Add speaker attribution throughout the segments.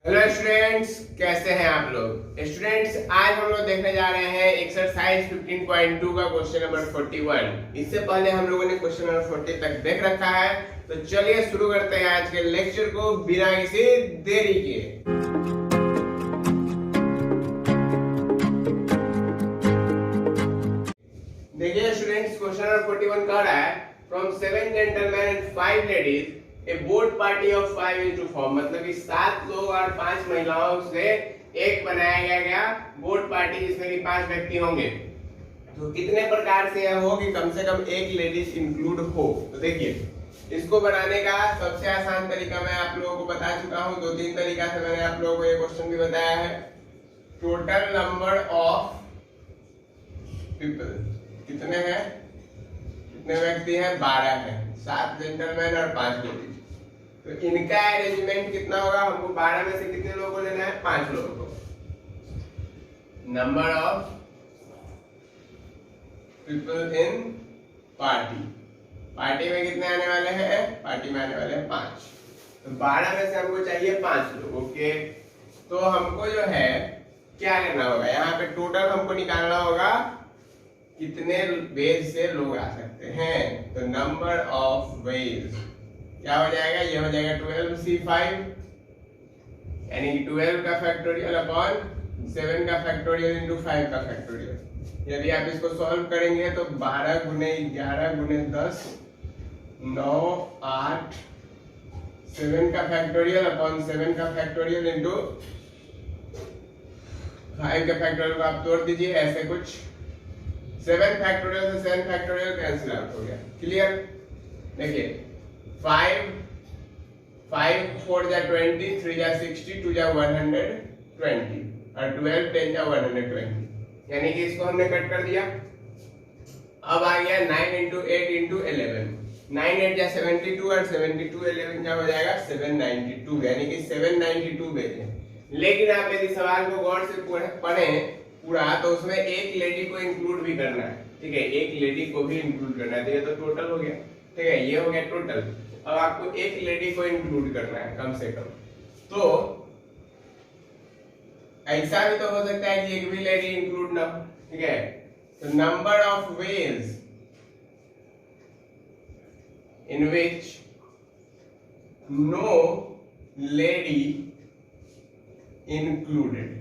Speaker 1: Hello students, कैसे हैं आप लोग। स्टूडेंट्स, आज हम लोग देखने जा रहे हैं एक्सरसाइज 15.2 का क्वेश्चन नंबर 41। इससे पहले हम लोगों ने क्वेश्चन नंबर 40 तक देख रखा है, तो चलिए शुरू करते हैं आज के लेक्चर को बिना किसी देरी के। देखिए स्टूडेंट्स, क्वेश्चन नंबर 41 कह रहा है from 7 gentlemen and 5 ladies a boat party of 5 is to form. मतलब कि 7 लोग और 5 महिलाओं से एक बनाया गया बोट पार्टी, जिसमें कि 5 व्यक्ति होंगे। तो कितने प्रकार से यह हो कि कम से कम एक लेडीज इंक्लूड हो। तो देखिए, इसको बनाने का सबसे आसान तरीका मैं आप लोगों को बता चुका हूं। 2-3 तरीका से मैंने आप लोगों को ये क्वेश्चन भी बताया है। टोटल नंबर ऑफ पीपल कितने हैं, कितने व्यक्ति हैं, 12 हैं। 7 जेंटलमैन और 5 लेडीज। तो इनका अरेंजमेंट कितना होगा, हमको 12 में से कितने लोगों को लेना है, 5 लोगों को। Number of people in party, party में कितने आने वाले हैं, पार्टी में आने वाले हैं 5। तो 12 में से हमको चाहिए 5 लोग। ओके, तो हमको जो है क्या करना होगा, यहाँ पे टोटल हमको निकालना होगा कितने वेज से लोग आ सकते हैं। तो नंबर ऑफ वेज क्या हो जाएगा, ये हो जाएगा 12C5, यानी कि 12 का फैक्टोरियल अपॉन 7 का फैक्टोरियल इंटू 5 का फैक्टोरियल। यदि आप इसको सॉल्व करेंगे तो 12 गुने 11 गुने 10 9 8, 7 का फैक्टोरियल अपॉन 7 का फैक्टोरियल इंटू 5 का फैक्टोरियल को आप तोड़ दीजिए ऐसे कुछ। 7 फैक्टोरियल से 7 फैक्टोरियल कैंसिल आउट हो गया। क्लियर। देखिए 5 4 जा 20, 3 जा 60, 2 जा 120 और 12 10 जा 120, यानी कि इसको हमने कट कर दिया। अब आ गया 9 इंटू 8 इंटू 11, 9 8 जा 72 और 72 11 जा हो जाएगा 792, यानी कि 792 बेचे। लेकिन आप यदि सवाल को गौर से पढ़ें पूरा, तो उसमें एक लेडी को इंक्लूड भी करना है। ठीक है, एक लेडी को भी इंक्लूड करना है। तो ये तो टोटल हो गया। ठीक है, ये हो गया टोटल। अब आपको एक लेडी को इंक्लूड करना है कम से कम। तो ऐसा भी तो हो सकता है कि एक भी लेडी इंक्लूड ना हो। ठीक है, तो number of ways in which no lady included,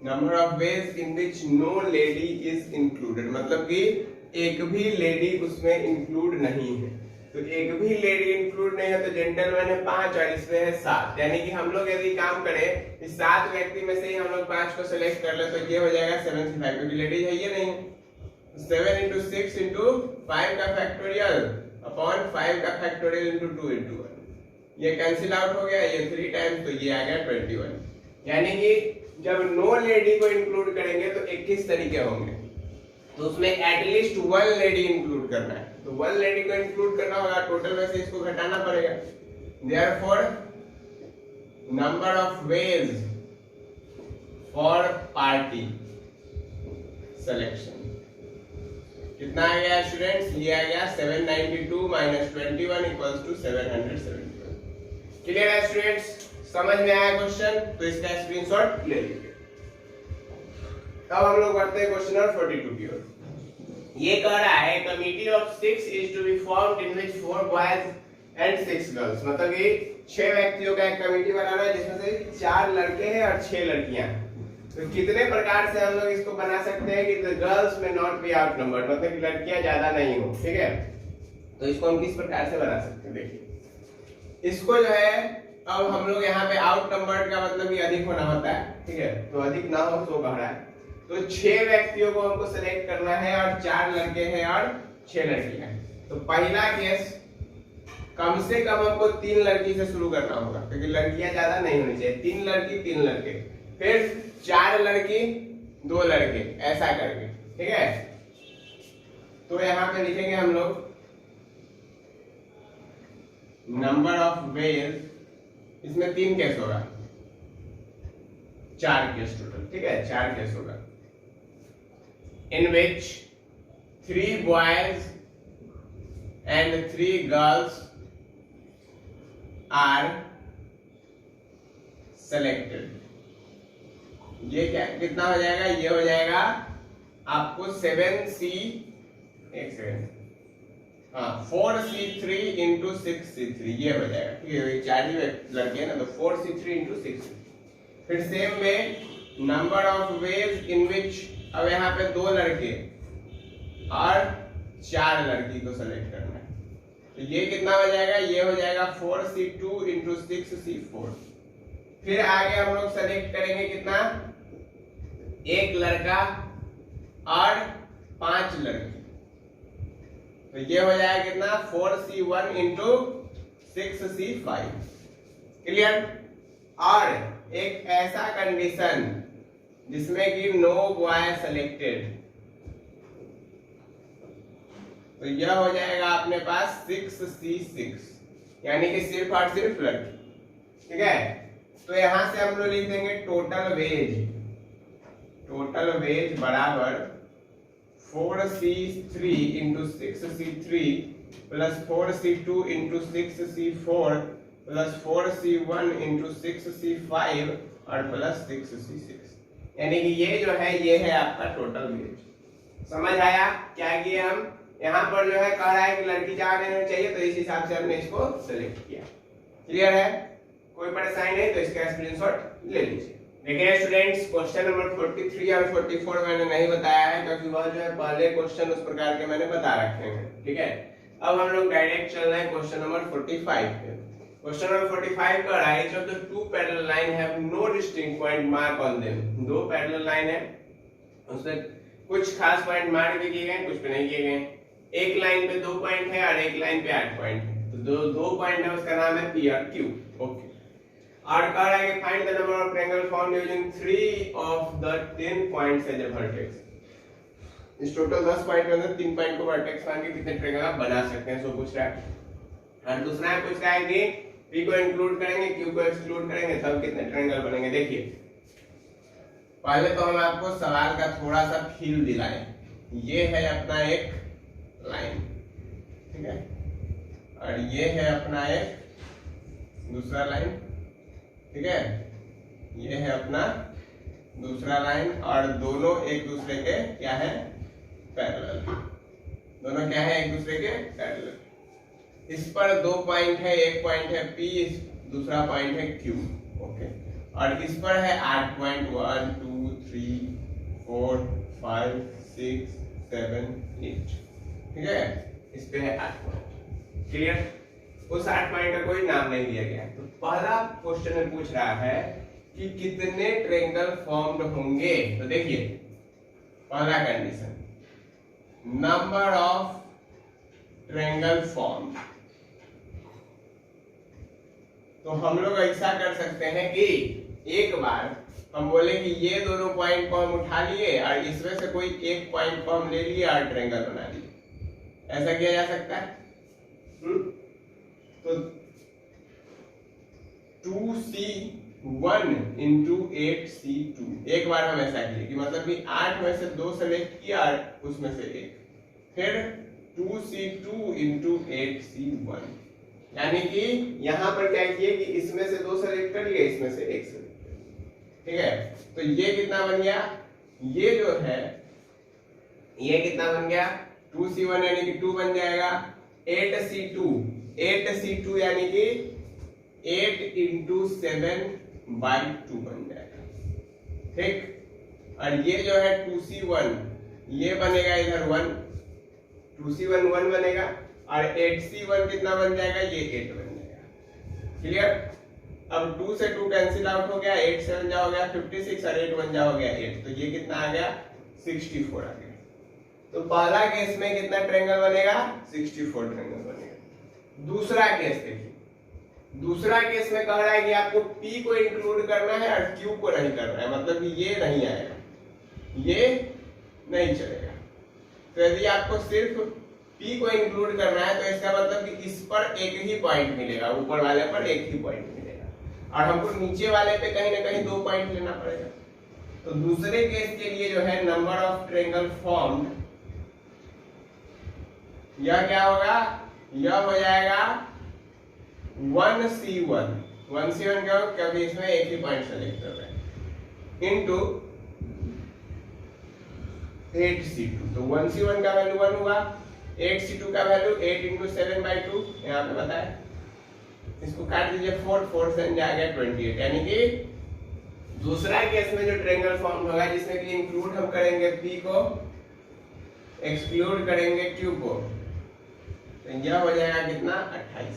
Speaker 1: number of ways in which no lady is included, मतलब कि एक भी लेडी उसमें इंक्लूड नहीं है। तो एक भी लेडी इंक्लूड नहीं है, तो जेंटलमैन है 5 और इसमें है 7, यानी कि हम लोग यदि काम करें इस 7 व्यक्ति में से ही हम लोग 5 को सिलेक्ट कर ले, तो ये हो जाएगा 7C5, क्योंकि लेडीज है ये नहीं। 7 इंटू 6 इंटू 5 का फैक्टोरियल अपॉन 5 का फैक्टोरियल इंटू 2 इंटू 1, ये कैंसिल आउट हो गया, ये 3 टाइम्स, तो ये आ गया 21। यानी कि जब नो लेडी को इंक्लूड करेंगे तो 21 तरीके होंगे। तो उसमें एटलीस्ट 1 लेडी इंक्लूड करना है। तो 1 लेडी को इंक्लूड करना होगा, टोटल में से इसको घटाना पड़ेगा। Therefore number of ways for party selection कितना आ गया स्टूडेंट्स, ये आ गया 792 माइनस 21 इक्वल्स टू 771। क्लियर है स्टूडेंट्स, समझ में आया क्वेश्चन, तो इसका स्क्रीनशॉट ले लीजिए। अब हम लोग बढ़ते हैं क्वेश्चन नंबर 42 की ओर। ये कह रहा है committee of 6 is to be formed in which 4 boys and 6 girls. मतलब कि 6 व्यक्तियों का एक कमिटी बनाना है, जिसमें से 4 लड़के हैं और 6 लड़कियां। तो कितने प्रकार से हम लोग इसको बना सकते हैं कि द गर्ल्स में नॉट बी आउट नंबर, मतलब कि लड़कियां ज्यादा नहीं हो। ठीक है, तो इसको हम किस प्रकार से बना सकते हैं, देखिए इसको जो है, अब हम लोग यहाँ पे आउट नंबर का मतलब कि अधिक होना होता है। ठीक है, तो अधिक ना हो तो कह रहा है, तो 6 व्यक्तियों को हमको सेलेक्ट करना है और 4 लड़के हैं और 6 लड़कियां हैं। तो पहला केस कम से कम हमको 3 लड़की से शुरू करना होगा, क्योंकि लड़कियां ज्यादा नहीं होनी चाहिए। 3 लड़की 3 लड़के, फिर 4 लड़की 2 लड़के, ऐसा करके। ठीक है, तो यहाँ पे लिखेंगे हम लोग नंबर ऑफ वेज, इसमें 3 केस होगा, 4 केस टोटल। ठीक है, 4 केस होगा। in which 3 boys and 3 girls are selected. ये क्या कितना हो जाएगा, ये हो जाएगा आपको 7C, एक सेकेंड, हाँ 4C3 इंटू 6C3 ये हो जाएगा, ठीक है, 4 ही लड़के हैं ना, तो 4C3 इंटू 6। फिर सेम में नंबर ऑफ वेज इन विच, अब यहाँ पे 2 लड़के और 4 लड़की को सेलेक्ट करना है, तो ये कितना हो जाएगा, ये हो जाएगा 4C2 इंटू 6C4। फिर आगे हम लोग सेलेक्ट करेंगे कितना, 1 लड़का और 5 लड़की, तो ये हो जाएगा कितना 4C1 इंटू 6C5। क्लियर। और एक ऐसा कंडीशन जिसमें कि नो बॉय सेलेक्टेड, तो यह हो जाएगा अपने पास 6C6, यानी कि सिर्फ और सिर्फ लड़की, ठीक है। तो यहां से हम लोग लिख देंगे टोटल वेज बराबर 4C3 into 6C3 plus 4C2 into 6C4 plus 4C1 into 6C5 और प्लस 6C6, यानी कि ये जो है ये है आपका टोटल वेज। समझ आया क्या किए हम, यहाँ पर जो है कह रहा है कि लड़की 4 रहनी चाहिए, तो इस हिसाब से हमने इसको सेलेक्ट किया। क्लियर है, कोई परेशानी नहीं, तो इसका स्क्रीनशॉट ले लीजिए। देखिए स्टूडेंट्स, क्वेश्चन नंबर 43 और 44 मैंने नहीं बताया है, क्योंकि वह जो है पहले क्वेश्चन उस प्रकार के मैंने बता रखे हैं, ठीक है। अब हम लोग डायरेक्ट चल रहे हैं क्वेश्चन नंबर 45 पे। क्वेश्चन नंबर 45 का right of the 2 parallel line have no distinct point mark on them. 2 parallel line है, उसमें कुछ खास पॉइंट मार्क भी किए गए, कुछ पे नहीं किए गए। एक लाइन पे 2 पॉइंट है और एक लाइन पे 8 पॉइंट है, तो दो पॉइंट है, उसका नाम है P और Q। ओके, और कह रहा है कि find the number of triangle formed using 3 of the 10 points as a vertex. इस टोटल 10 पॉइंट के अंदर 3 पॉइंट को वर्टेक्स मान के कितने ट्रायंगल आप बना सकते हैं, सो पूछ रहा है। और दूसरा है पूछ रहा है कि P को इंक्लूड करेंगे, Q को एक्सक्लूड करेंगे, तब कितने ट्रायंगल बनेंगे। देखिए पहले तो हम आपको सवाल का थोड़ा सा फील दिलाएं। ये है अपना एक लाइन, ठीक है, और ये है अपना एक दूसरा लाइन, ठीक है, ये है अपना दूसरा लाइन, और दोनों एक दूसरे के क्या है, पैरेलल। दोनों क्या है, एक दूसरे के पैरेलल। इस पर 2 पॉइंट है, एक पॉइंट है P, दूसरा पॉइंट है Q। ओके, और इस पर है 8 पॉइंट, 1 2 3 4 5 6 7 8, ठीक है, इस पे है 8 पॉइंट। क्लियर। उस 8 पॉइंट का कोई नाम नहीं दिया गया। तो पहला क्वेश्चन में पूछ रहा है कि कितने ट्रायंगल फॉर्म्ड होंगे। तो देखिए पहला condition, number of triangle formed. तो हम लोग ऐसा कर सकते हैं कि एक बार हम बोले कि ये दोनों पॉइंट को हम उठा लिए और इसमें से कोई एक पॉइंट को हम ले लिए और ट्रायंगल बना लिए। ऐसा किया जा सकता है। तो 2C1 इंटू 8C2, एक बार हम ऐसा किए कि मतलब कि 8 में से 2 सेलेक्ट किया और उसमें से एक, फिर 2C2 इंटू 8C1, यानी कि यहां पर क्या किए कि इसमें से 2 सेलेक्ट कर लिए, इसमें से एक सेलेक्ट कर लिया, ठीक है। तो ये कितना बन गया, ये जो है ये कितना बन गया 2C1 यानी कि 2 बन जाएगा, 8C2 यानी कि 8 इंटू 7/2 बन जाएगा, ठीक। और ये जो है 2C1 ये बनेगा इधर 1, 2C1 1 बनेगा, और 8C1 कितना बन जाएगा, ये 8 बन जाएगा। क्लियर। अब 2 से 2 कैंसिल आउट हो गया, 8 से 1 जा हो गया 56 और 8 1 जा हो गया 8, तो ये कितना आ गया 64 आ गया। तो पहला केस में कितना ट्रायंगल बनेगा, 64 ट्रायंगल बनेगा। दूसरा केस देखिए, दूसरा केस में कह रहा है कि आपको P को इंक्लूड करना है और Q को नहीं करना है, मतलब कि ये नहीं आएगा, ये नहीं चलेगा। तो यदि आपको सिर्फ P को इंक्लूड करना है तो इसका मतलब कि इस पर एक ही पॉइंट मिलेगा, ऊपर वाले पर एक ही पॉइंट मिलेगा, और हमको नीचे वाले पे कहीं ना कहीं 2 पॉइंट लेना पड़ेगा। तो दूसरे केस के लिए जो है नंबर ऑफ ट्रायंगल फॉर्म्ड, यह क्या होगा, यह हो जाएगा 1C1 1C1 क्यों? क्योंकि इसमें एक ही पॉइंट सेलेक्ट कर रहे हैं, इनटू 8C2। तो 1C1 का वैल्यू 1 हुआ, 8C2 का वैल्यू 8 इंटू 7/2 यहाँ पे बताया। इसको काट दीजिए, 4 से आ गया 28, यानी कि दूसरा केस में जो ट्रायंगल फॉर्म होगा जिसमें कि इंक्लूड हम करेंगे P को, एक्सक्लूड करेंगे Q को, तो यह हो जाएगा कितना? 28।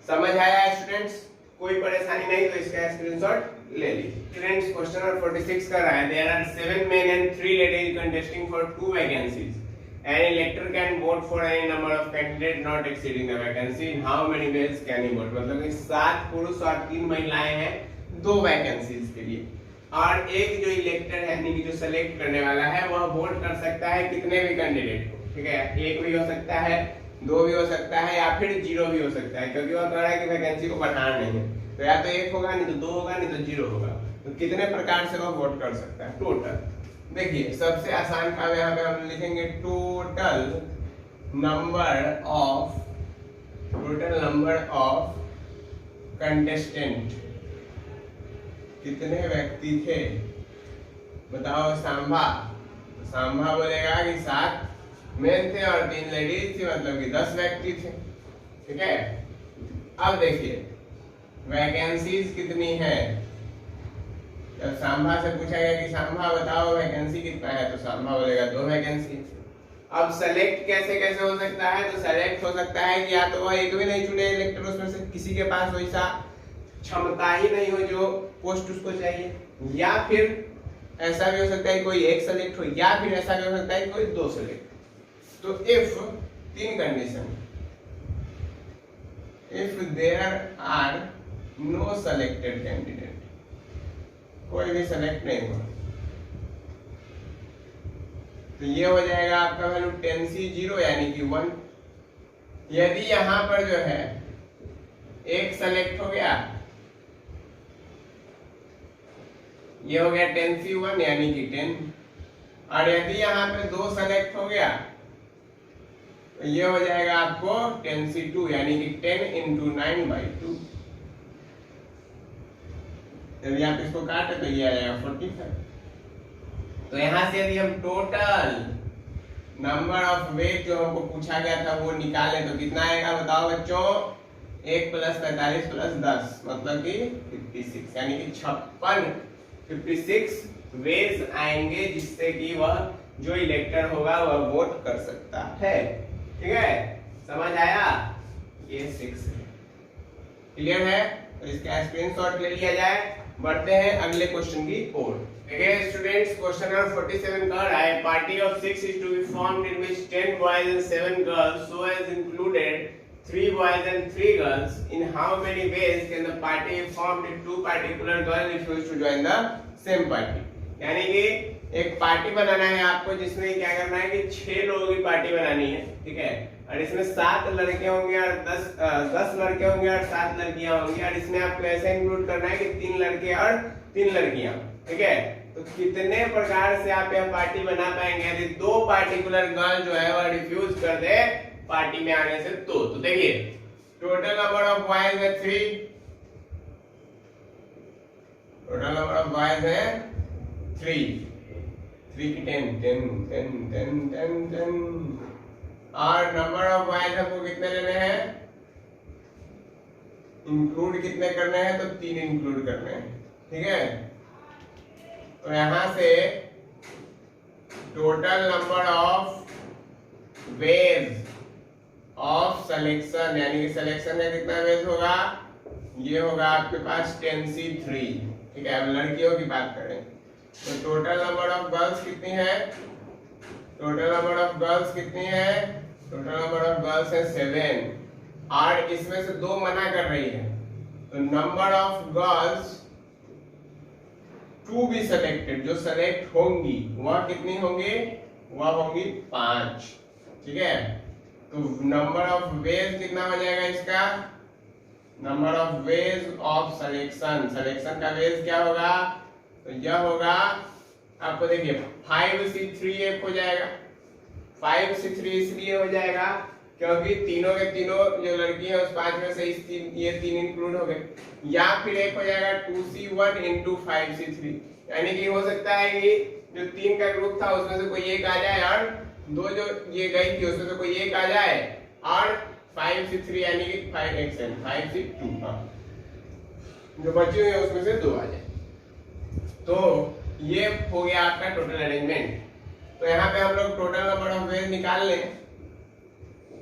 Speaker 1: समझ आया स्टूडेंट्स? कोई परेशानी नहीं तो इसका स्क्रीनशॉट ले लीजिए। स्टूडेंट्स क्वेश्चन नंबर 46 कर रहा है, there are 7 men and 3 ladies contesting for 2 vacancies. An elector can vote for any number of candidates not exceeding the vacancy. In how many ways can he vote? मतलब कि 7 पुरुष और 3 महिलाएं हैं 2 vacancies के लिए, और एक जो इलेक्टर है यानी कि जो सेलेक्ट करने वाला है वह वोट कर सकता है कितने भी कैंडिडेट को, ठीक है? एक भी हो सकता है, 2 भी हो सकता है, या फिर 0 भी हो सकता है, क्योंकि वह कह रहा है कि वैकेंसी को बढ़ाना नहीं है। तो या तो 1 होगा, नहीं तो 2 होगा, नहीं तो 0 होगा। तो कितने प्रकार से वह वोट कर सकता है टोटल? देखिए सबसे आसान काम यहाँ पे हम लिखेंगे टोटल नंबर ऑफ कंटेस्टेंट। कितने व्यक्ति थे बताओ? सांभा बोलेगा कि 7 मेन थे और 3 लेडीज थी, मतलब कि 10 व्यक्ति थे, ठीक है? अब देखिए वैकेंसीज कितनी है। जब सांभा से पूछा गया कि सांभा बताओ वैकेंसी कितना है, तो सांभा बोलेगा 2 वैकेंसी। अब सेलेक्ट कैसे कैसे हो सकता है? तो सेलेक्ट हो सकता है कि या तो वह एक भी नहीं चुने इलेक्टर, उसमें से किसी के पास वैसा क्षमता ही नहीं हो जो पोस्ट उसको चाहिए, या फिर ऐसा भी हो सकता है कोई एक सेलेक्ट हो, या फिर ऐसा भी हो सकता है कोई 2 सेलेक्ट। तो if 3 condition, if there are no selected candidate, कोई भी सेलेक्ट नहीं हुआ, तो ये हो जाएगा आपका वैल्यू 10C0 यानी कि 1। यदि यहां पर जो है एक सेलेक्ट हो गया, ये हो गया 10C1 यानी कि 10, और यदि यहां पे 2 सेलेक्ट हो गया तो ये हो जाएगा आपको 10C2 यानी कि 10 इंटू 9/2। यदि आप इसको काटे तो ये आ जाएगा 45। तो यहां से यदि हम टोटल नंबर ऑफ वेज जो हमको पूछा गया था वो निकाले तो कितना आएगा बताओ बच्चों? 1 + 45 + 10 मतलब कि 56, यानी कि 56 वेज आएंगे जिससे कि वह जो इलेक्टर होगा वह वोट कर सकता है, ठीक है? समझ आया? ये 6 है, क्लियर है? तो इसका स्क्रीनशॉट ले लिया जाए। बढ़ते हैं अगले क्वेश्चन की ओर। देखिए स्टूडेंट्स क्वेश्चन नंबर 47 कह रहा है party of 6 is to be formed in which 10 boys and 7 girls so as included 3 boys and 3 girls. In how many ways can the party be formed if 2 particular girls refuse to join the same party? यानी कि एक party बनाना है आपको जिसमें क्या करना है कि 6 लोगों की पार्टी बनानी है, ठीक है? और इसमें 7 लड़के होंगे और 10 लड़के होंगे और 7 लड़कियां होंगी, और इसमें आपको ऐसे इंक्लूड करना है कि 3 लड़के और 3 लड़कियां, ठीक है? तो कितने प्रकार से आप यह पार्टी बना पाएंगे यदि 2 पार्टिकुलर गर्ल जो है वह रिफ्यूज कर दे पार्टी में आने से? तो देखिए टोटल नंबर ऑफ बॉयज है 3, टोटल नंबर ऑफ बॉयज है 3 की 10 और नंबर ऑफ बॉयज हमको कितने लेने हैं? इंक्लूड कितने करने हैं? तो 3 इंक्लूड करने हैं, ठीक है? तो यहां से total number of ways of selection यानी कि सिलेक्शन का कितना वेज होगा? ये होगा आपके पास 10C3, ठीक है? अब लड़कियों की बात करें तो टोटल नंबर ऑफ गर्ल्स कितनी है? टोटल नंबर ऑफ गर्ल्स कितनी है? टोटल नंबर ऑफ गर्ल्स है 7 और इसमें से 2 मना कर रही है, तो number of girls to be selected जो सेलेक्ट होंगी वह कितनी होंगी? वह होंगी 5, ठीक है? तो नंबर ऑफ वेज कितना हो जाएगा इसका? Number of ways of selection, selection का वेज क्या होगा? तो यह होगा आपको देखिए 5C3 एक हो जाएगा, 5C3 इसलिए हो जाएगा क्योंकि तीनों के तीनों जो लड़की है उस 5 में से ये तीन इंक्लूड हो गए। या फिर एक हो जाएगा 2C1 इंटू 5C3, यानी कि हो सकता है कि जो 3 का ग्रुप था उसमें से कोई एक आ जाए और दो जो ये गई थी उसमें से कोई एक आ जाए और 5C3 यानी कि 5xn 5C2 जो बची हुई है उसमें से 2 आ जाए। तो ये हो गया आपका टोटल अरेंजमेंट। तो यहाँ पे हम लोग टोटल नंबर ऑफ वेज निकाल लें।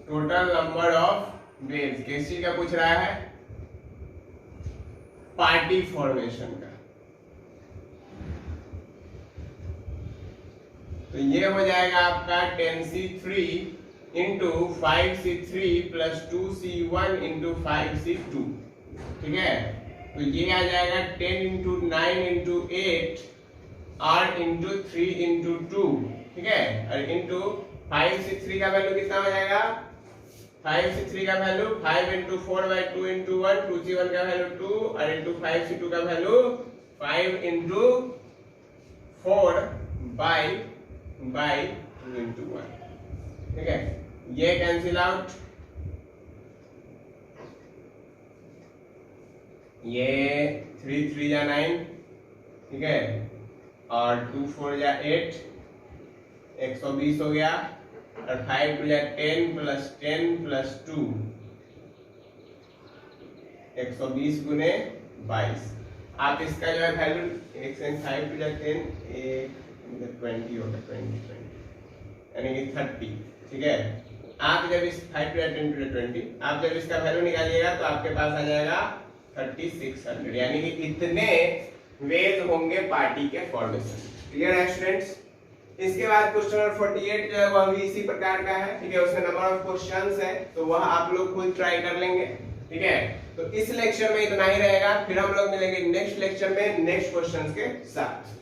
Speaker 1: टोटल नंबर ऑफ वेज किस चीज का पूछ रहा है? पार्टी फॉर्मेशन का। तो ये हो जाएगा आपका 10C3 into 5C3 plus 2C1 into 5C2, ठीक है। तो ये आ जाएगा 10 इंटू 9 इंटू 8 और इंटू 3 इंटू 2, ठीक है। और इंटू 5C3 का वैल्यू कितना हो जाएगा? 5C3 का value 5 into 4 by 2 into 1, 2C1 का वैल्यू 2 और इंटू 5C2 का वैल्यू 5 इंटू 4 बाई 2 इंटू 1, ठीक है। ये कैंसिल आउट, ये 3 3 जा 9, ठीक है, और 2 4 जा 8, 120 हो गया, और 5 2 जा 10 प्लस 10 प्लस 2, 120 गुने 22। आप इसका जो है वैल्यू 5 2 जा 10 20 होगा, 20 यानी कि 30, ठीक है। आप जब इस 5 2 जा 10 2 जा 20 आप जब इसका वैल्यू निकालिएगा तो आपके पास आ जाएगा 3600, यानी कि इतने वेज होंगे पार्टी के फॉर्मेशन। क्लियर है स्टूडेंट्स? इसके बाद क्वेश्चन नंबर 48 जो है वह भी इसी प्रकार का है, ठीक है। उसमें नंबर ऑफ क्वेश्चंस है तो वह आप लोग खुद ट्राई कर लेंगे, ठीक है। तो इस लेक्चर में इतना ही रहेगा, फिर हम लोग मिलेंगे नेक्स्ट लेक्चर में नेक्स्ट क्वेश्चंस के साथ।